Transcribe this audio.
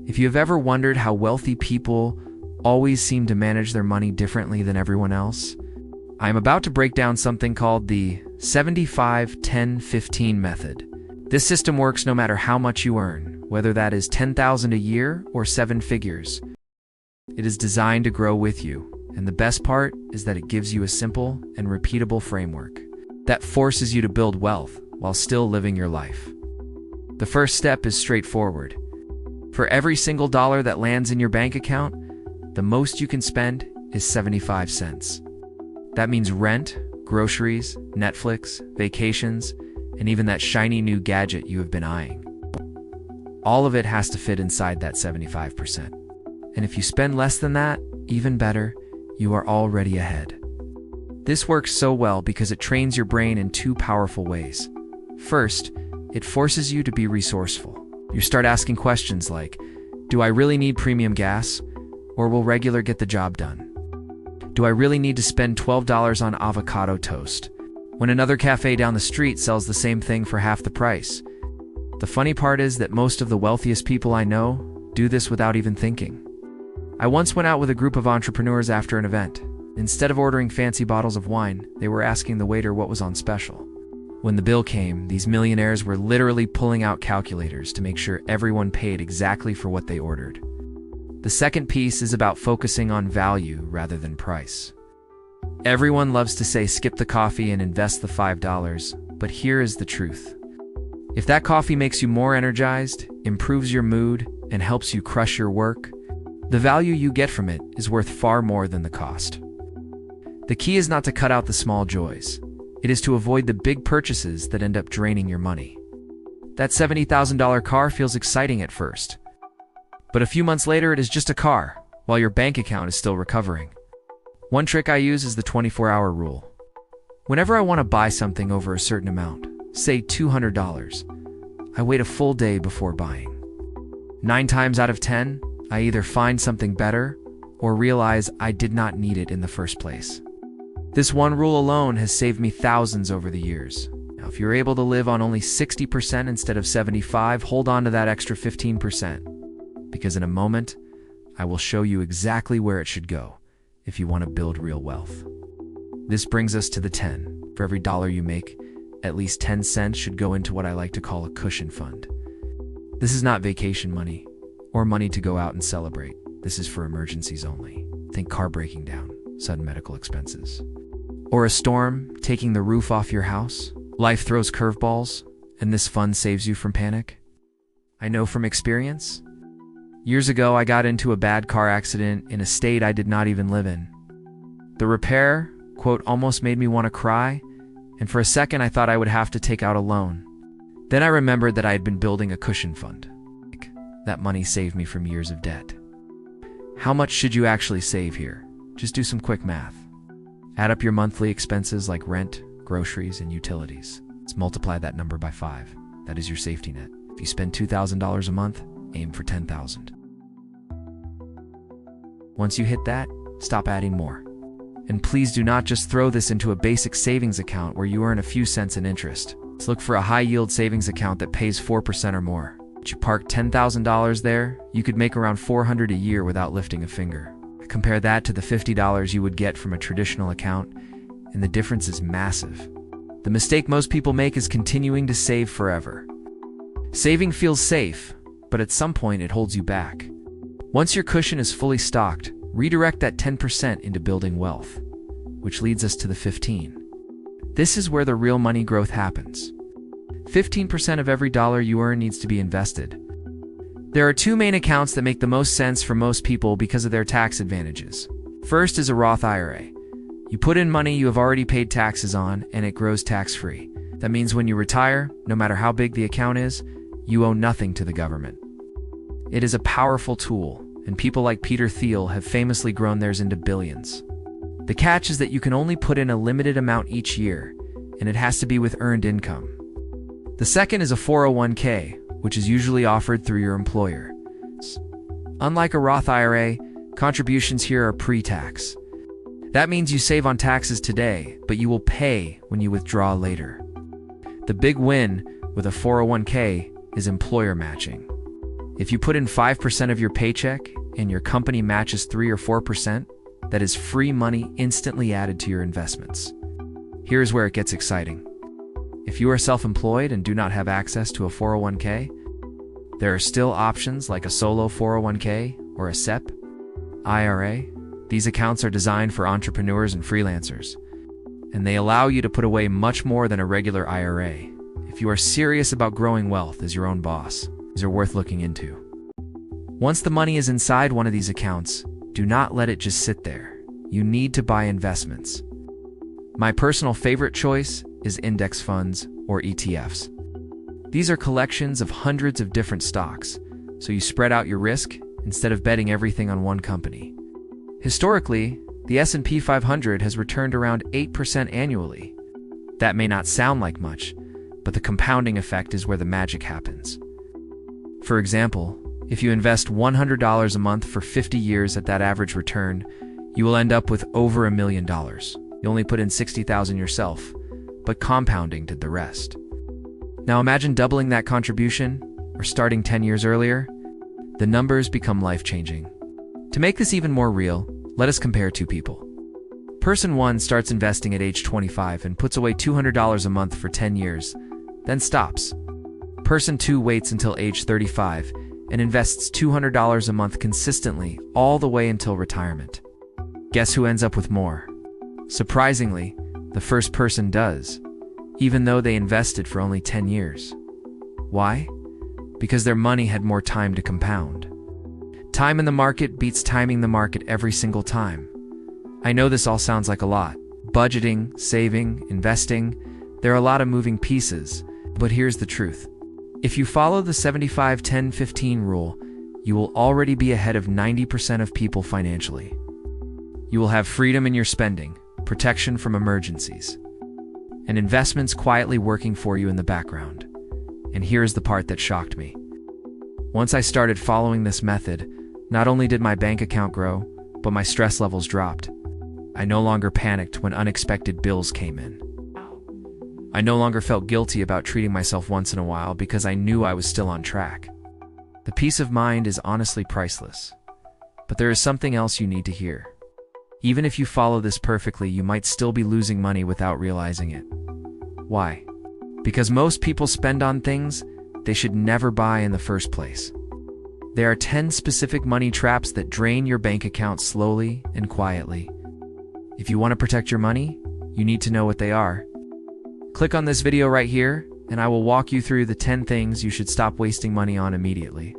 If you have ever wondered how wealthy people always seem to manage their money differently than everyone else, I am about to break down something called the 75-10-15 method. This system works no matter how much you earn, whether that is $10,000 a year or 7 figures. It is designed to grow with you, and the best part is that it gives you a simple and repeatable framework that forces you to build wealth while still living your life. The first step is straightforward. For every single dollar that lands in your bank account, the most you can spend is 75 cents. That means rent, groceries, Netflix, vacations, and even that shiny new gadget you have been eyeing. All of it has to fit inside that 75%. And if you spend less than that, even better, you are already ahead. This works so well because it trains your brain in 2 powerful ways. First, it forces you to be resourceful. You start asking questions like, do I really need premium gas? Or will regular get the job done? Do I really need to spend $12 on avocado toast when another cafe down the street sells the same thing for half the price? The funny part is that most of the wealthiest people I know do this without even thinking. I once went out with a group of entrepreneurs after an event. Instead of ordering fancy bottles of wine, they were asking the waiter what was on special. When the bill came, these millionaires were literally pulling out calculators to make sure everyone paid exactly for what they ordered. The second piece is about focusing on value rather than price. Everyone loves to say skip the coffee and invest the $5, but here is the truth. If that coffee makes you more energized, improves your mood, and helps you crush your work, the value you get from it is worth far more than the cost. The key is not to cut out the small joys. It is to avoid the big purchases that end up draining your money. That $70,000 car feels exciting at first, but a few months later it is just a car, while your bank account is still recovering. One trick I use is the 24-hour rule. Whenever I want to buy something over a certain amount, say $200, I wait a full day before buying. 9 times out of 10, I either find something better or realize I did not need it in the first place. This one rule alone has saved me thousands over the years. Now, if you're able to live on only 60% instead of 75%, hold on to that extra 15%. Because in a moment, I will show you exactly where it should go if you want to build real wealth. This brings us to the 10. For every dollar you make, at least 10 cents should go into what I like to call a cushion fund. This is not vacation money or money to go out and celebrate. This is for emergencies only. Think car breaking down, sudden medical expenses, or a storm taking the roof off your house. Life throws curveballs, and this fund saves you from panic. I know from experience. Years ago, I got into a bad car accident in a state I did not even live in. The repair, quote, almost made me want to cry, and for a second I thought I would have to take out a loan. Then I remembered that I had been building a cushion fund. That money saved me from years of debt. How much should you actually save here? Just do some quick math. Add up your monthly expenses like rent, groceries, and utilities. Let's multiply that number by 5. That is your safety net. If you spend $2,000 a month, aim for $10,000. Once you hit that, stop adding more. And please do not just throw this into a basic savings account where you earn a few cents in interest. Let's look for a high-yield savings account that pays 4% or more. If you park $10,000 there, you could make around $400 a year without lifting a finger. Compare that to the $50 you would get from a traditional account, and the difference is massive. The mistake most people make is continuing to save forever. Saving feels safe, but at some point it holds you back. Once your cushion is fully stocked, redirect that 10% into building wealth, which leads us to the 15. This is where the real money growth happens. 15% of every dollar you earn needs to be invested. There are 2 main accounts that make the most sense for most people because of their tax advantages. First is a Roth IRA. You put in money you have already paid taxes on, and it grows tax-free. That means when you retire, no matter how big the account is, you owe nothing to the government. It is a powerful tool, and people like Peter Thiel have famously grown theirs into billions. The catch is that you can only put in a limited amount each year, and it has to be with earned income. The second is a 401k, which is usually offered through your employer. Unlike a Roth IRA, contributions here are pre-tax. That means you save on taxes today, but you will pay when you withdraw later. The big win with a 401k is employer matching. If you put in 5% of your paycheck and your company matches 3 or 4%, that is free money instantly added to your investments. Here's where it gets exciting. If you are self-employed and do not have access to a 401k, there are still options like a solo 401k or a SEP, IRA. These accounts are designed for entrepreneurs and freelancers, and they allow you to put away much more than a regular IRA. If you are serious about growing wealth as your own boss, these are worth looking into. Once the money is inside one of these accounts, do not let it just sit there. You need to buy investments. My personal favorite choice is index funds or ETFs. These are collections of hundreds of different stocks, so you spread out your risk instead of betting everything on one company. Historically, the S&P 500 has returned around 8% annually. That may not sound like much, but the compounding effect is where the magic happens. For example, if you invest $100 a month for 50 years at that average return, you will end up with over $1 million. You only put in $60,000 yourself, but compounding did the rest. Now imagine doubling that contribution, or starting 10 years earlier. The numbers become life-changing. To make this even more real, let us compare two people. Person 1 starts investing at age 25 and puts away $200 a month for 10 years, then stops. Person 2 waits until age 35 and invests $200 a month consistently all the way until retirement. Guess who ends up with more? Surprisingly, the first person does, even though they invested for only 10 years. Why? Because their money had more time to compound. Time in the market beats timing the market every single time. I know this all sounds like a lot. Budgeting, saving, investing, there are a lot of moving pieces, but here's the truth. If you follow the 75-10-15 rule, you will already be ahead of 90% of people financially. You will have freedom in your spending, protection from emergencies, and investments quietly working for you in the background. And here's the part that shocked me. Once I started following this method, not only did my bank account grow, but my stress levels dropped. I no longer panicked when unexpected bills came in. I no longer felt guilty about treating myself once in a while because I knew I was still on track. The peace of mind is honestly priceless. But there is something else you need to hear. Even if you follow this perfectly, you might still be losing money without realizing it. Why? Because most people spend on things they should never buy in the first place. There are 10 specific money traps that drain your bank account slowly and quietly. If you want to protect your money, you need to know what they are. Click on this video right here, and I will walk you through the 10 things you should stop wasting money on immediately.